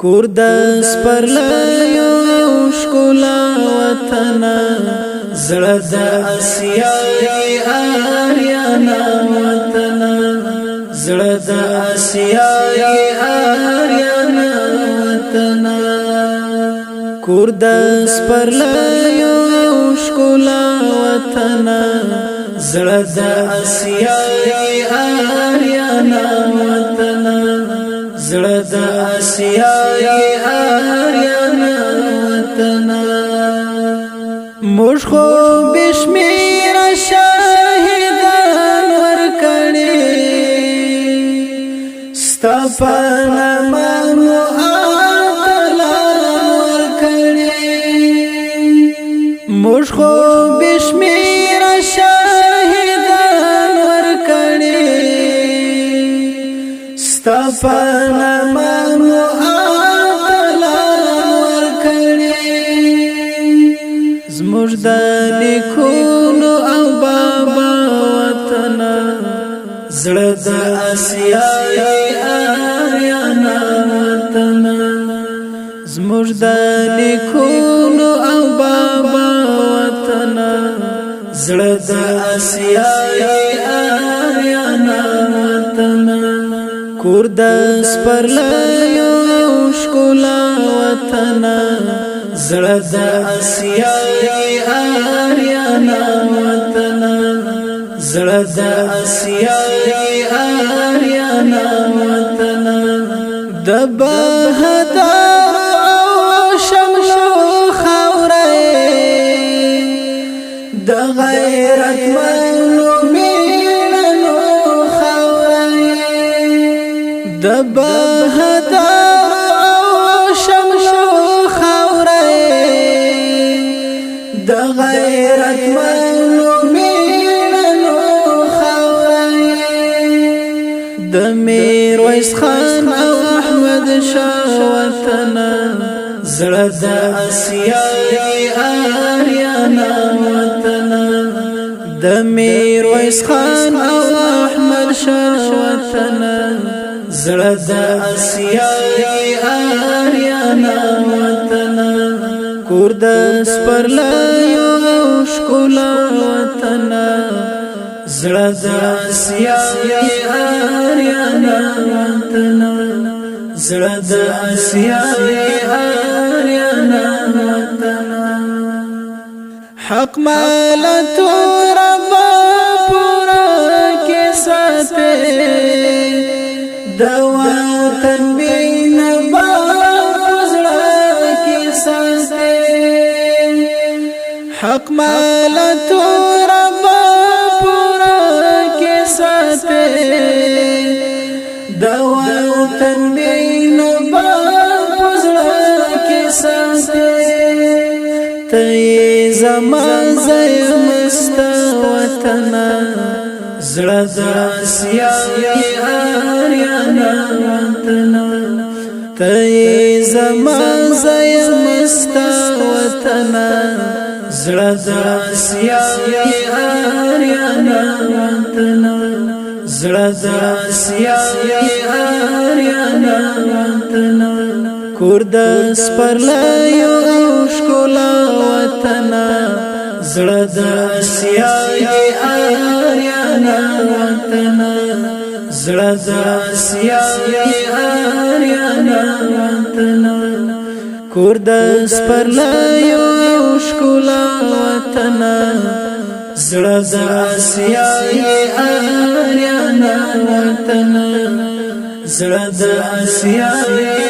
کور د سپرلیو ښکلا وطن زړه د اسیای آریانا وطن زړه د اسیای آریانا وطن کور د سپرلیو ښکلا وطن زړه د اسیای آریانا وطن زړه د اسیای آریانا وطن موږ خو بشمیر شاهدان ورکړي ستا په نامه موږ خو بشمیر شاهدان ورکړي ستا په نامه ورکړي زموږ د نیکونو او بابا وطن زړه د اسیای آریانا وطن زموږ د نیکونو او بابا وطن زړه د اسیای آریانا وطن کور د سپرلیو ښکلا وطن زړه د اسیای آریانا وطن زړه د اسیای آریانا وطن د بهادر د غیرت منو مینو خورای د بهادر شمشو خورای د غیرت منو مینو خورای د میرویس خان او احمد شاه وطن زړه د اسیای آریانا وطن د میرویس خان او احمد شاه وطن زړه د اسیای آریانا وطن کور د سپرلیو ښکلا وطن زړه د اسیای آریانا وطن زړه د اسیای آریانا وطن حق مالتو رب پورا کې ساته د وطن بین بازړه کې ساته حق مالتو رب پورا کې ساته د وطن بین بازړه کې ساته ته زمان زمستا وطن زړه د اسیای آریانا وطن ته زمان زمستا وطن زړه د اسیای آریانا وطن زړه د اسیای آریانا وطن کور د سپرلیو ښکلا وطن زړه د اسیای آریانا وطن زړه د اسیای آریانا وطن کور د سپرلیو ښکلا وطن زړه د اسیای آریانا وطن زړه د اسیای